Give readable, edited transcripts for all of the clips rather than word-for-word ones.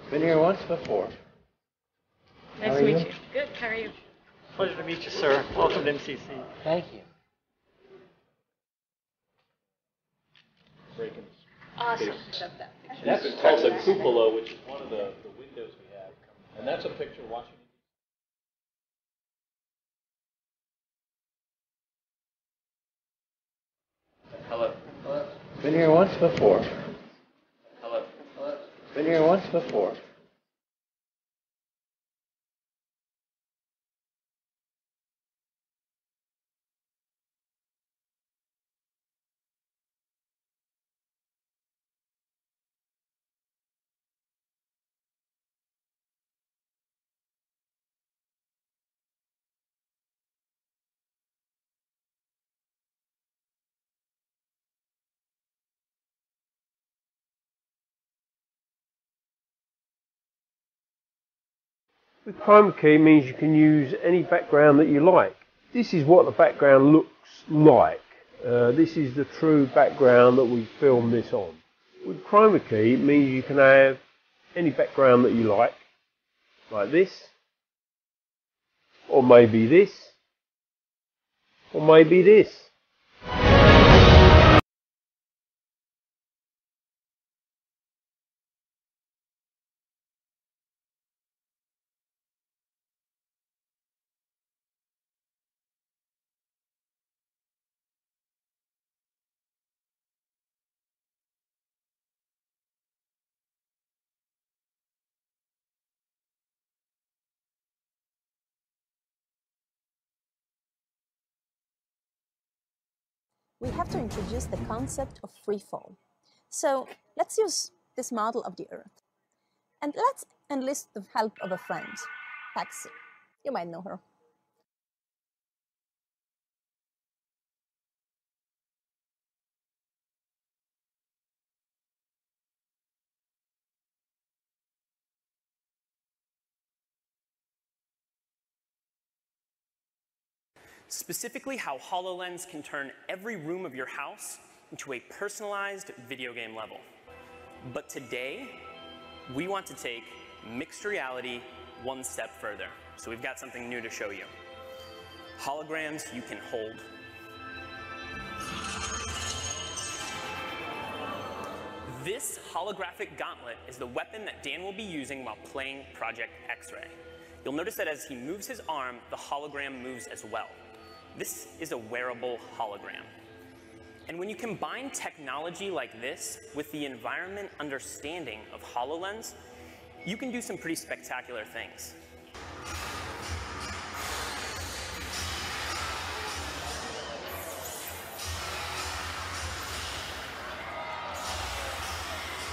Been here once before. Nice to meet you. Good, how are you? Pleasure to meet you, sir. Welcome to MCC. Thank you. Awesome. That's called the cupola, which is one of the windows we have. And that's a picture of Washington. Hello. Been here once before. Hello. Been here once before. With chroma key means you can use any background that you like. This is what the background looks like. This is the true background that we filmed this on. With chroma key it means you can have any background that you like this, or maybe this, or maybe this. We have to introduce the concept of free fall. So let's use this model of the Earth. And let's enlist the help of a friend, Paxi. You might know her. Specifically how HoloLens can turn every room of your house into a personalized video game level. But today, we want to take mixed reality one step further. So we've got something new to show you. Holograms you can hold. This holographic gauntlet is the weapon that Dan will be using while playing Project X-Ray. You'll notice that as he moves his arm, the hologram moves as well. This is a wearable hologram. And when you combine technology like this with the environment understanding of HoloLens, you can do some pretty spectacular things.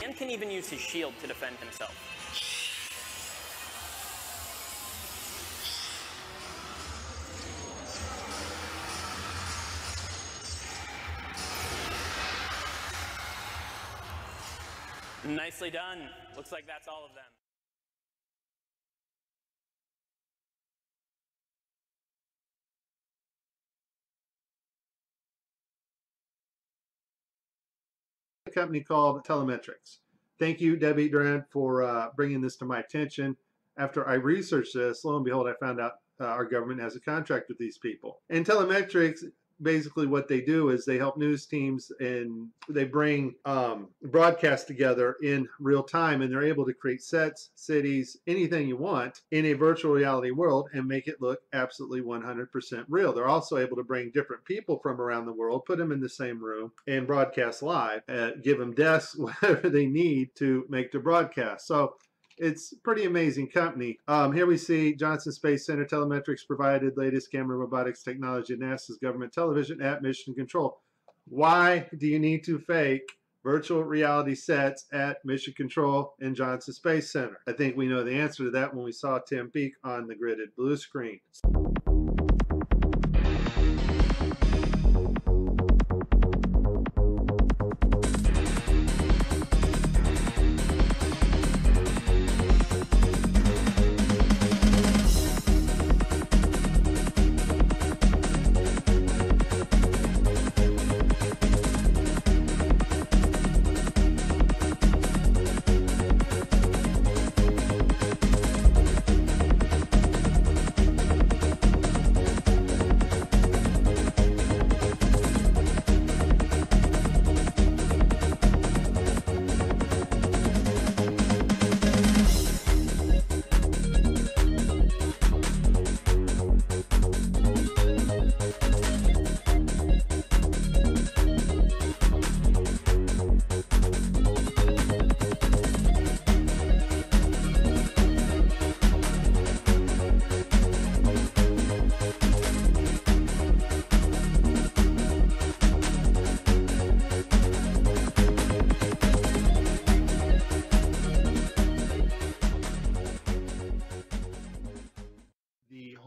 Dan can even use his shield to defend himself. Nicely done. Looks like that's all of them. A company called Telemetrics. Thank you, Debbie Durant, for bringing this to my attention. After I researched this, lo and behold, I found out our government has a contract with these people. And Telemetrics, basically what they do is they help news teams and they bring broadcasts together in real time, and they're able to create sets, cities, anything you want in a virtual reality world and make it look absolutely 100% real. They're also able to bring different people from around the world, put them in the same room and broadcast live, give them desks, whatever they need to make the broadcast. So it's a pretty amazing company. Here we see Johnson Space Center. Telemetrics provided latest camera robotics technology to NASA's government television at Mission Control. Why do you need to fake virtual reality sets at Mission Control and Johnson Space Center? I think we know the answer to that when we saw Tim Peake on the gridded blue screen.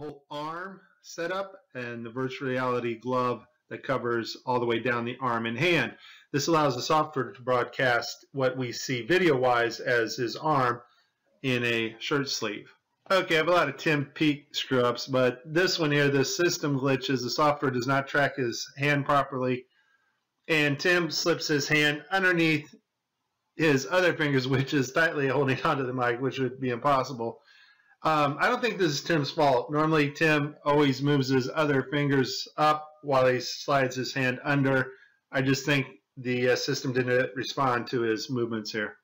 whole arm setup and the virtual reality glove that covers all the way down the arm and hand. This allows the software to broadcast what we see video-wise as his arm in a shirt sleeve. Okay, I have a lot of Tim Peake screw-ups, but this one here, the system glitches. The software does not track his hand properly, and Tim slips his hand underneath his other fingers, which is tightly holding onto the mic, which would be impossible. I don't think this is Tim's fault. Normally, Tim always moves his other fingers up while he slides his hand under. I just think the system didn't respond to his movements here.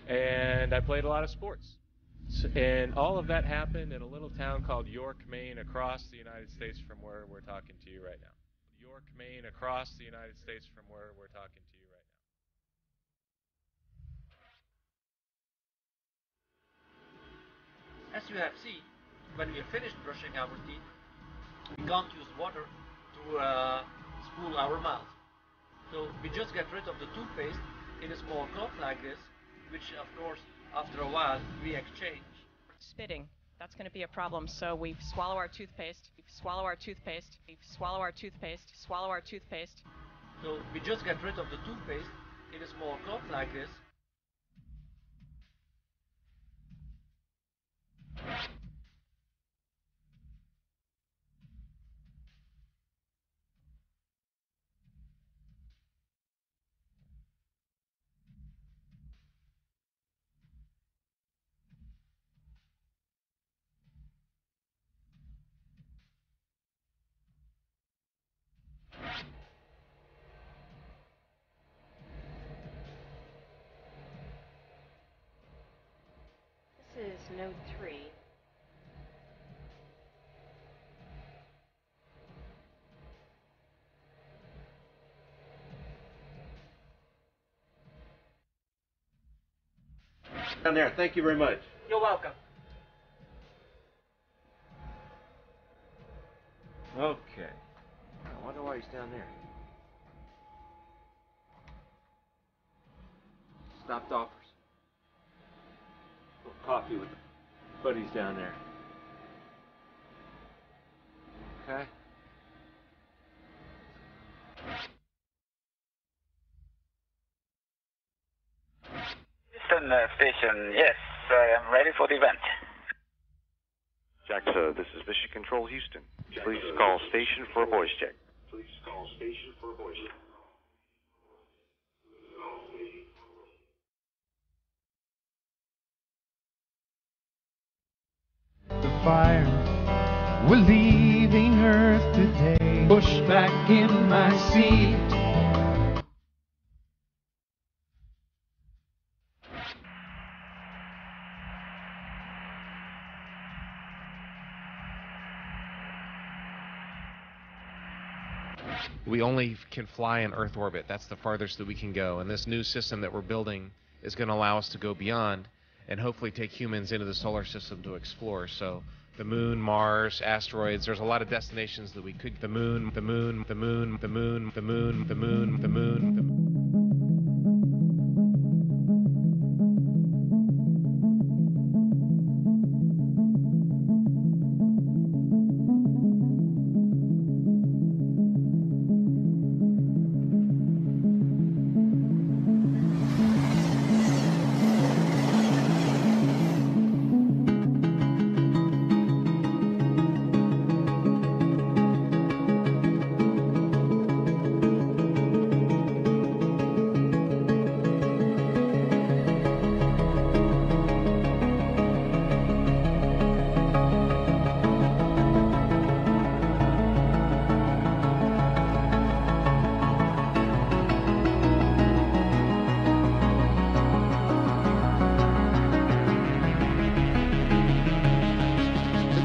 And I played a lot of sports. And all of that happened in a little town called York, Maine, across the United States from where we're talking to you right now. York, Maine, across the United States from where we're talking to you right now. As you have seen, when we are finished brushing our teeth, we can't use water to spool our mouth. So we just get rid of the toothpaste in a small cup like this, which of course after a while we exchange. Spitting. That's going to be a problem. So we swallow our toothpaste. We swallow our toothpaste. We swallow our toothpaste. Swallow our toothpaste. So we just get rid of the toothpaste in a small cup like this. This is node 3. Down there, thank you very much. You're welcome. Okay. I wonder why he's down there. Stopped offers. A little coffee with buddies down there. Okay. Houston station, yes, I am ready for the event. JAXA, this is Mission Control Houston. Please call station for a voice check. Please call station for a voice check. The fire, we're leaving Earth today. Push back in my seat. We only can fly in Earth orbit. That's the farthest that we can go. And this new system that we're building is going to allow us to go beyond and hopefully take humans into the solar system to explore. So the moon, Mars, asteroids, there's a lot of destinations that we could. The moon, the moon, the moon, the moon, the moon, the moon, the moon, the moon.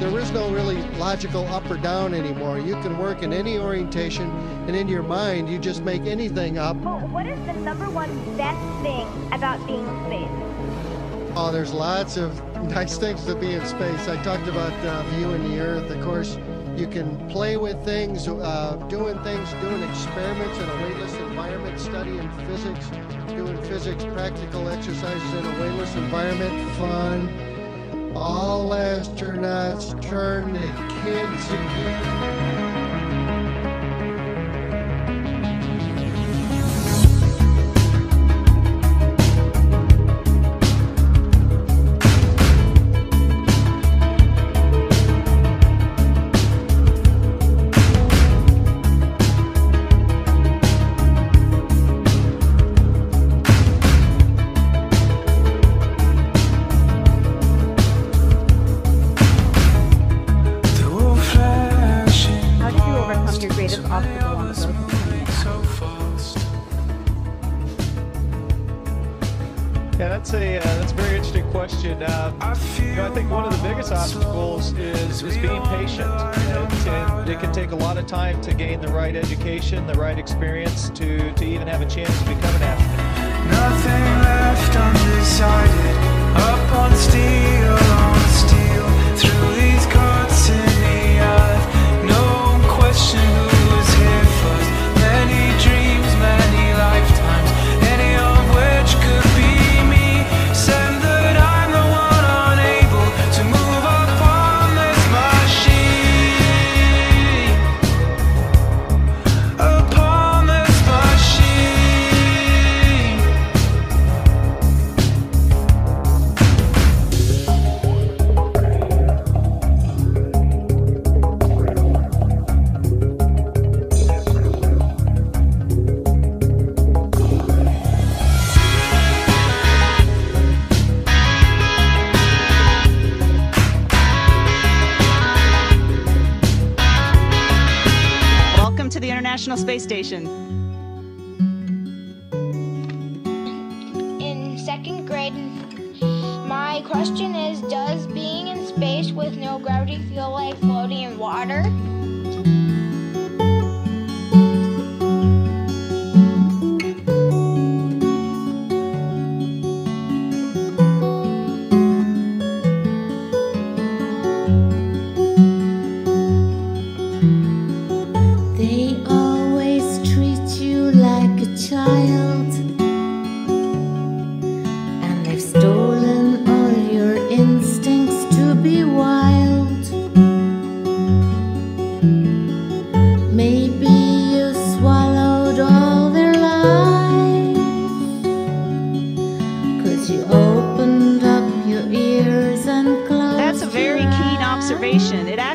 There is no really logical up or down anymore. You can work in any orientation, and in your mind, you just make anything up. Well, what is the number one best thing about being in space? Oh, there's lots of nice things to be in space. I talked about viewing the Earth. Of course, you can play with things, doing experiments in a weightless environment, studying physics, doing physics practical exercises in a weightless environment, fun. All astronauts turn the kids again. Yeah, that's a very interesting question. I think one of the biggest obstacles is being patient. And it can take a lot of time to gain the right education, the right experience to even have a chance to become an astronaut. Nothing left undecided. Up on steel, through these cuts in the earth. No question who was here first. Many dreams, many lifetimes, any of which could be me. Said that I'm the one unable to move upon this machine. Upon this machine. Welcome to the International Space Station. In second grade, my question is, does being in space with no gravity feel like floating in water?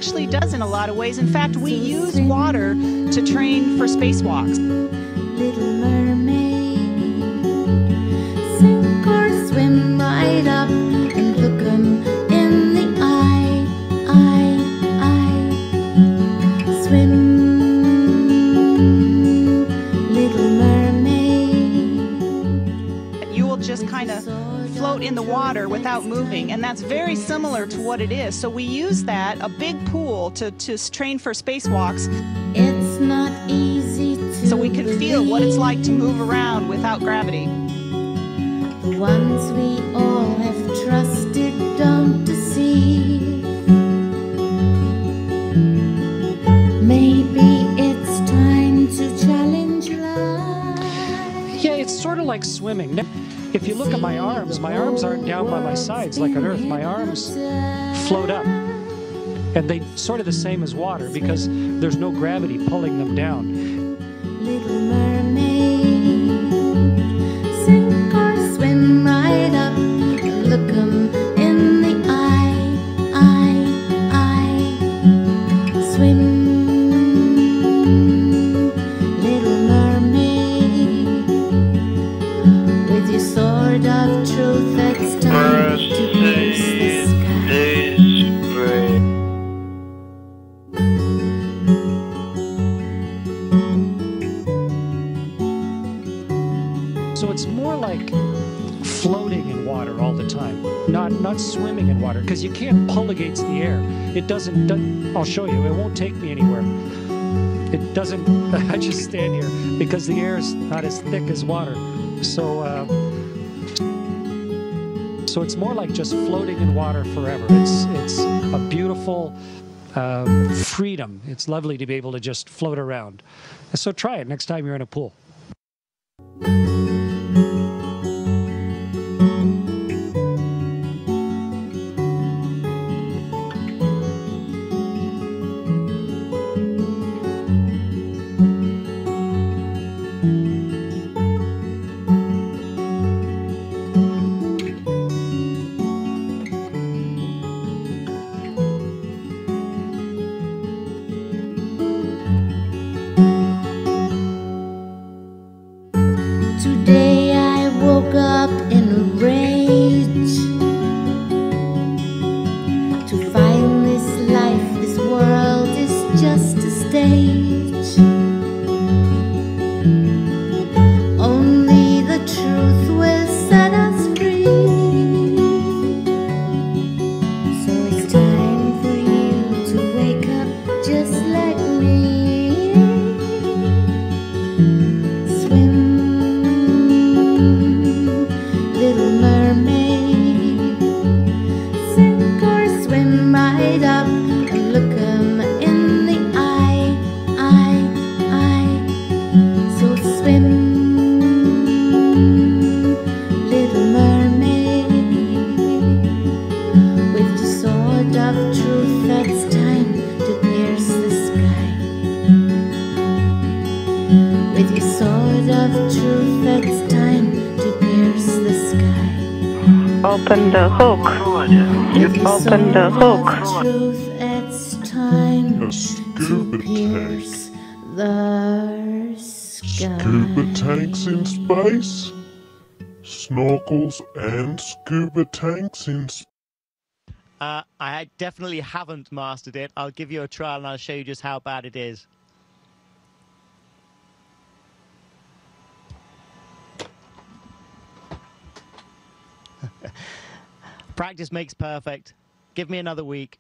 actually does in a lot of ways. In fact, we use water to train for spacewalks. Little mermaid, sink or swim right up and look 'em in the eye, swim, little mermaid. You will just kind of float in the water without moving, and that's very similar to what it is. So we use that, a big pool, to train for spacewalks. It's not easy to so we can feel what it's like to move around without gravity. The ones we all have trusted don't deceive. Maybe it's time to challenge life. Yeah, it's sort of like swimming. If you look at my arms aren't down by my sides like on Earth. My arms float up. And they're sort of the same as water because there's no gravity pulling them down. Little mermaid, sink or swim right up and look 'em in the eye, swim, little mermaid, with your sword of truth that's time to pierce the sky. So it's more like floating in water all the time, not swimming in water, because you can't pull against the air. It doesn't, I'll show you, it won't take me anywhere. It doesn't, I just stand here because the air is not as thick as water. So it's more like just floating in water forever. It's a beautiful freedom. It's lovely to be able to just float around. So try it next time you're in a pool. Today I woke up in a rage to find this life, this world is just a stage. Only the truth will set us free. So it's time for you to wake up just like me. Little mermaid, sink or swim right up and look 'em in the eye, so swim, little mermaid, with your sword of truth that's time to pierce the sky. With your sword of truth that's time to pierce the sky. Open the hook. Open the hook. Truth, it's time to pierce the sky. Scuba tanks in space? Snorkels and scuba tanks in space? I definitely haven't mastered it. I'll give you a trial and I'll show you just how bad it is. Practice makes perfect. Give me another week.